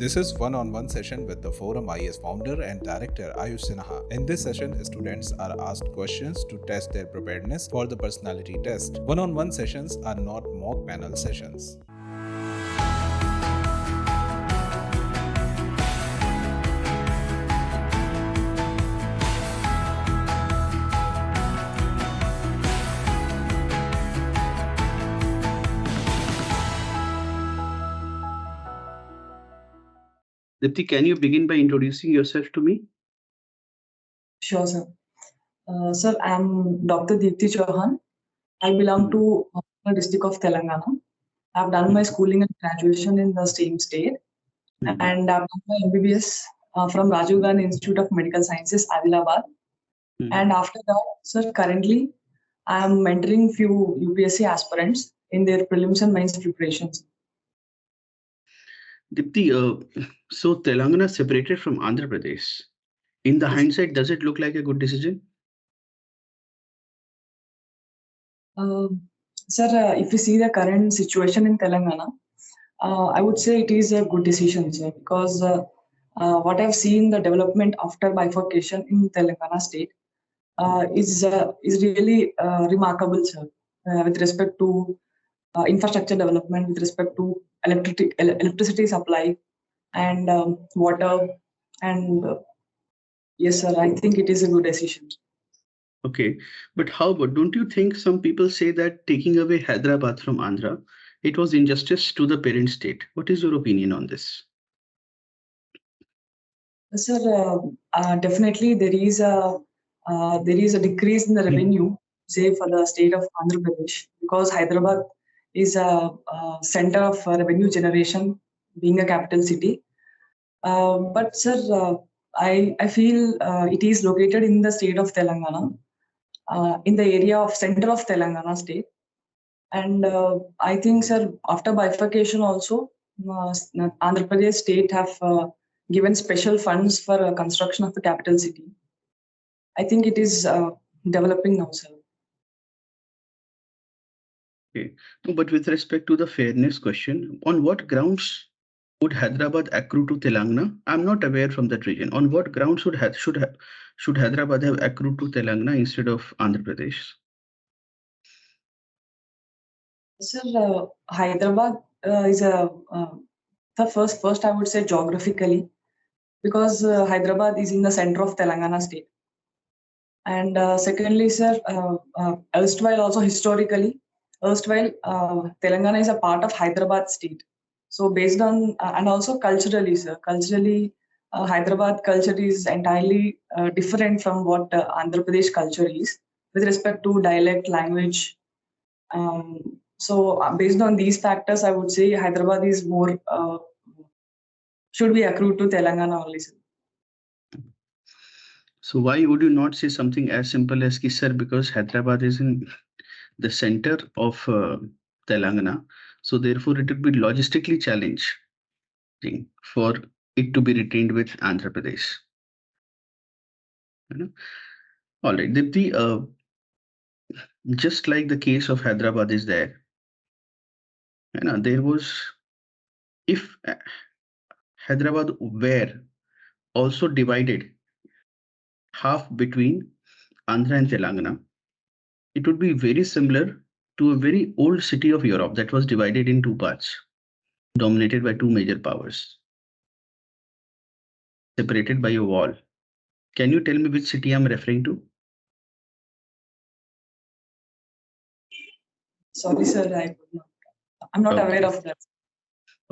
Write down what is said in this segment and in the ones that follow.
This is one-on-one session with the ForumIAS founder and director Ayush Sinha. In this session, students are asked questions to test their preparedness for the personality test. One-on-one sessions are not mock panel sessions. Deepthi, can you begin by introducing yourself to me? Sure, sir. Sir, I'm Dr. Deepthi Chowhan. I belong to the district of Telangana. I've done my schooling and graduation in the same state, and I've done my MBBS from Rajiv Gandhi Institute of Medical Sciences, Adilabad. And after that, sir, currently I am mentoring few UPSC aspirants in their prelims and mains preparations. Deepthi, so Telangana separated from Andhra Pradesh. In the hindsight, does it look like a good decision? Sir, if you see the current situation in Telangana, I would say it is a good decision, sir, because what I've seen the development after bifurcation in Telangana state is really remarkable, sir, with respect to infrastructure development, with respect to electricity supply and water, and yes, sir, I think it is a good decision. Okay, but how about, don't you think some people say that taking away Hyderabad from Andhra, it was injustice to the parent state? What is your opinion on this? Sir, definitely there is a decrease in the revenue, say for the state of Andhra Pradesh, because Hyderabad is a center of revenue generation, being a capital city. But sir, I feel it is located in the state of Telangana, in the area of center of Telangana state. And I think, sir, after bifurcation also, Andhra Pradesh state have given special funds for construction of the capital city. I think it is developing now, sir. Okay, but with respect to the fairness question, on what grounds would Hyderabad accrue to Telangana? I'm not aware from that region. On what grounds should Hyderabad have accrued to Telangana instead of Andhra Pradesh? Sir, Hyderabad is the first I would say geographically, because Hyderabad is in the center of Telangana state. And secondly, sir, erstwhile also historically, Telangana is a part of Hyderabad state. So based on, and also culturally, sir, Hyderabad culture is entirely different from what Andhra Pradesh culture is with respect to dialect, language. So based on these factors, I would say Hyderabad is more, should be accrued to Telangana only, sir. So why would you not say something as simple as sir, because Hyderabad is in the center of Telangana, so therefore it would be logistically challenging for it to be retained with Andhra Pradesh. All right, Deepthi, just like the case of Hyderabad is there, there was, if Hyderabad were also divided half between Andhra and Telangana, it would be very similar to a very old city of Europe that was divided in two parts, dominated by two major powers, separated by a wall. Can you tell me which city I'm referring to? Sorry, sir, I'm not aware of that.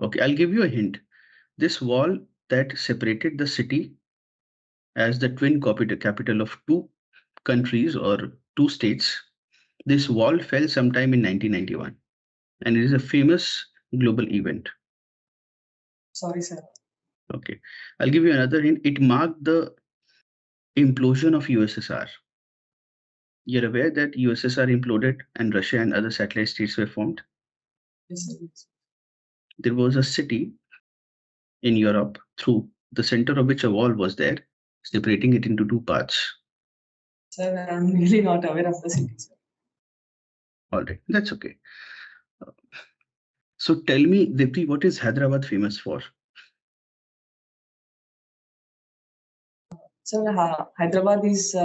Okay, I'll give you a hint. This wall that separated the city as the twin capital of two countries or two states, this wall fell sometime in 1991, and it is a famous global event. Sorry, sir. Okay, I'll give you another hint. It marked the implosion of USSR. You're aware that USSR imploded and Russia and other satellite states were formed? Yes, sir. There was a city in Europe through the center of which a wall was there, separating it into two parts. Sir, I'm really not aware of the city, sir. All right, that's okay. So tell me, Deepthi, what is Hyderabad famous for? Sir, Hyderabad is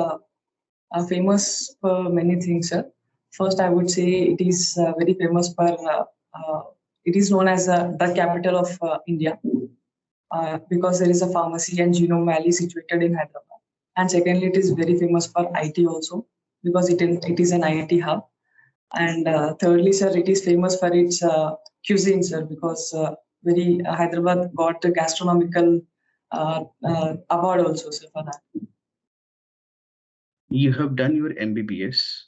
famous for many things, sir. First, I would say it is very famous for, it is known as the capital of India because there is a pharmacy and Genome Valley situated in Hyderabad. And secondly, it is very famous for IT also because it is an IT hub. And thirdly, sir, it is famous for its cuisine, sir, because Hyderabad got a gastronomical award also, sir, for that. You have done your MBBS.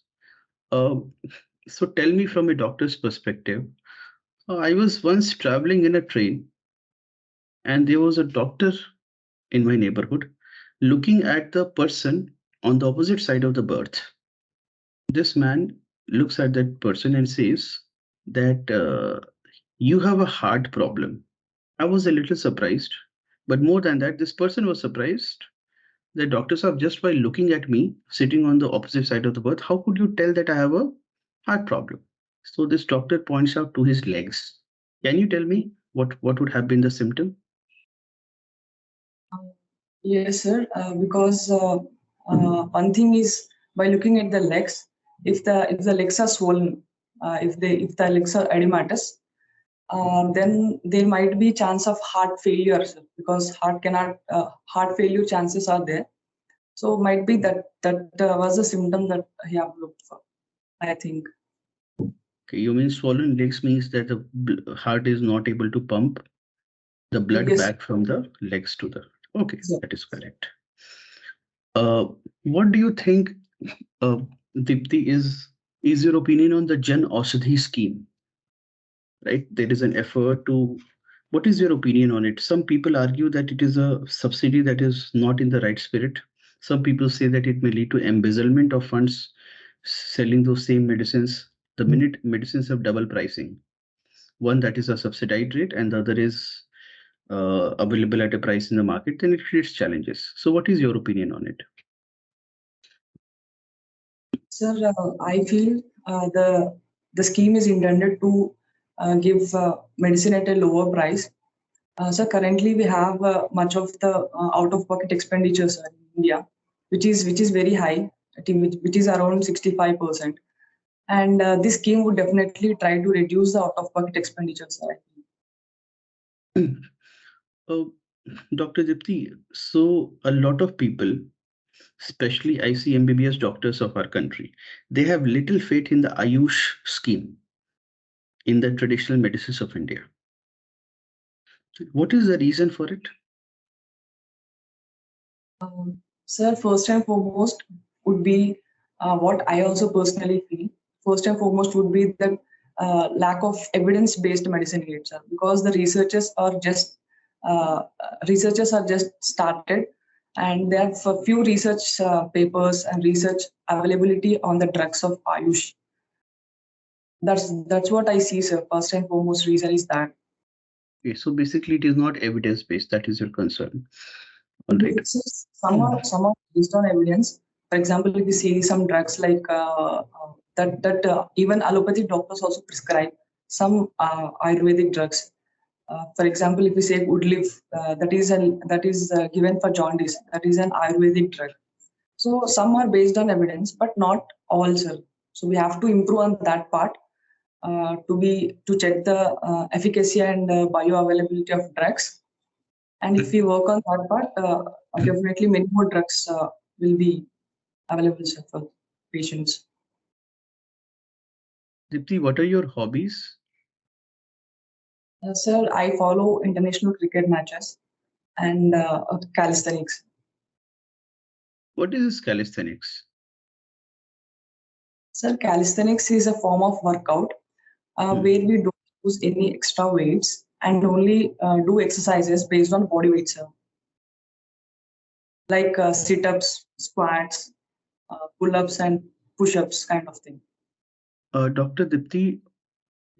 So tell me from a doctor's perspective. I was once traveling in a train, and there was a doctor in my neighborhood looking at the person on the opposite side of the berth. This man looks at that person and says that you have a heart problem. I was a little surprised, but more than that, this person was surprised. The doctors are just by looking at me sitting on the opposite side of the berth. How could you tell that I have a heart problem? So this doctor points out to his legs. Can you tell me what would have been the symptom? Yes, sir. Because one thing is by looking at the legs, if the legs are swollen, if the legs are edematous, then there might be chance of heart failure, sir, because heart failure chances are there. So might be that was a symptom that he have looked for, I think. Okay, you mean swollen legs means that the heart is not able to pump the blood Yes. back from the legs to the. Okay, Yeah. that is correct. What do you think, Deepthi, is your opinion on the Jan Aushadhi scheme? Right, there is an effort to. What is your opinion on it? Some people argue that it is a subsidy that is not in the right spirit. Some people say that it may lead to embezzlement of funds selling those same medicines. The minute medicines have double pricing, one that is a subsidized rate and the other is available at a price in the market, then it creates challenges. So what is your opinion on it? Sir, I feel the scheme is intended to give medicine at a lower price. So currently we have much of the out-of-pocket expenditures in India, which is very high, I think which is around 65%. And this scheme would definitely try to reduce the out-of-pocket expenditures. Dr. Dipti, so a lot of people, especially ICMBBS doctors of our country, they have little faith in the Ayush scheme in the traditional medicines of India. What is the reason for it? Sir, first and foremost would be what I also personally feel. First and foremost would be the lack of evidence-based medicine here, sir, because the researchers are just started, and there are a few research papers and research availability on the drugs of Ayush. That's what I see, sir. First and foremost reason is that. Okay, so basically it is not evidence-based. That is your concern. All right. Some are based on evidence. For example, if you see some drugs like that even allopathic doctors also prescribe some Ayurvedic drugs. For example, if we say Woodlive, that is given for jaundice. That is an Ayurvedic drug. So some are based on evidence, but not all, sir. So we have to improve on that part to check the efficacy and bioavailability of drugs. And if we work on that part, definitely many more drugs will be available, sir, for patients. Dipti, what are your hobbies? Sir, I follow international cricket matches and calisthenics. What is this calisthenics? Sir, calisthenics is a form of workout where we don't use any extra weights and only do exercises based on body weight, sir. Like sit-ups, squats, pull-ups, and push-ups kind of thing. Dr. Dipti,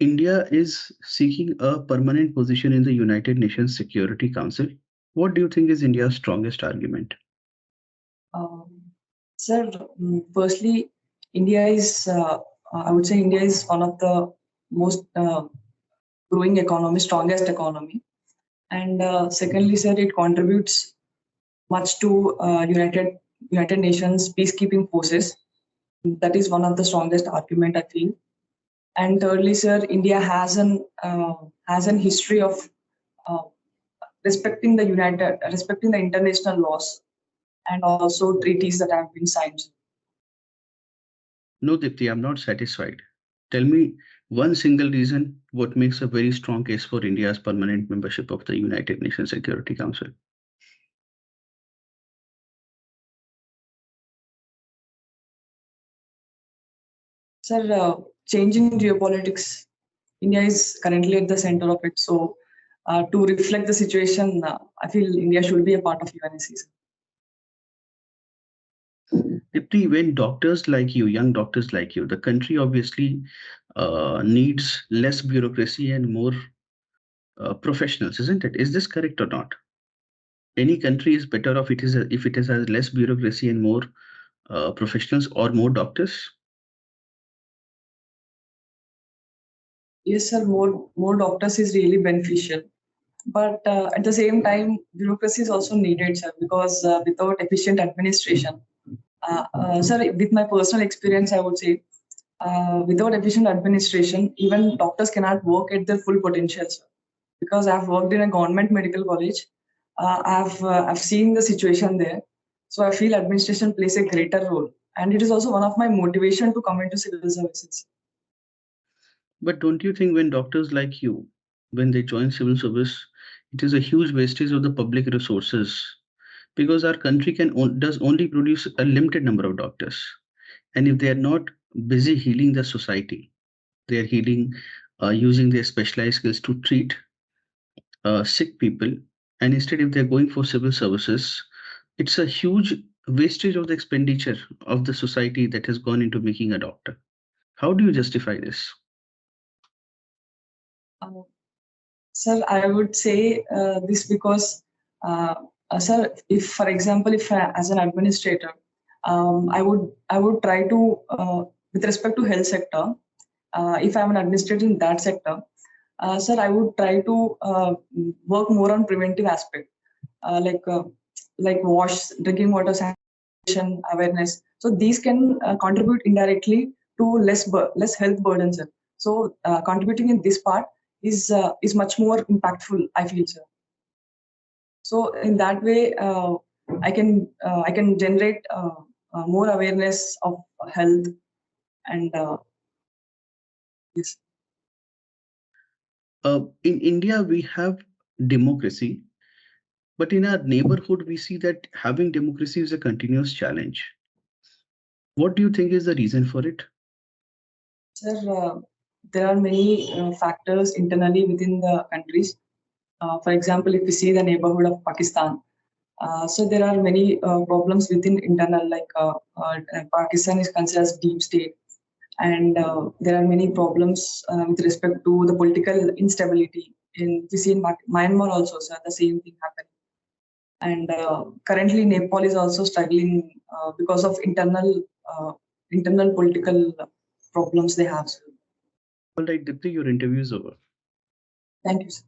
India is seeking a permanent position in the United Nations Security Council. What do you think is India's strongest argument? Sir, firstly, India is, I would say India is one of the most growing economy, strongest economy. And secondly, sir, it contributes much to United Nations peacekeeping forces. That is one of the strongest argument I feel. And thirdly, sir, India has an history of respecting the international laws and also treaties that have been signed. No, Deepthi, I'm not satisfied. Tell me one single reason what makes a very strong case for India's permanent membership of the United Nations Security Council. Sir, changing geopolitics, India is currently at the center of it. So, to reflect the situation, I feel India should be a part of UNSC. Deepthi, when doctors like you, young doctors like you, the country obviously needs less bureaucracy and more professionals, isn't it? Is this correct or not? Any country is better off if it has less bureaucracy and more professionals or more doctors? Yes, sir. More doctors is really beneficial, but at the same time, bureaucracy is also needed, sir. Because without efficient administration, sir, with my personal experience, I would say, without efficient administration, even doctors cannot work at their full potential, sir. Because I've worked in a government medical college, I've seen the situation there. So I feel administration plays a greater role, and it is also one of my motivation to come into civil services. But don't you think when doctors like you, when they join civil service, it is a huge wastage of the public resources because our country does only produce a limited number of doctors, and if they are not busy healing the society, they are healing using their specialized skills to treat sick people, and instead if they're going for civil services, it's a huge wastage of the expenditure of the society that has gone into making a doctor. How do you justify this? Sir, I would say this because, sir, if for example, if as an administrator, I would try to, with respect to health sector, if I'm an administrator in that sector, sir, I would try to work more on preventive aspect, like drinking water sanitation awareness. So these can contribute indirectly to less health burden, sir. So contributing in this part is much more impactful, I feel, sir. So in that way, I can generate more awareness of health and yes. In India, we have democracy, but in our neighborhood, we see that having democracy is a continuous challenge. What do you think is the reason for it? Sir, there are many factors internally within the countries. For example, if we see the neighborhood of Pakistan, so there are many problems within internal, like Pakistan is considered as deep state, and there are many problems with respect to the political instability. We see in Myanmar also, sir, the same thing happening. And currently, Nepal is also struggling because of internal political problems they have. Sir. All right, Deepthi, your interview is over. Thank you, sir.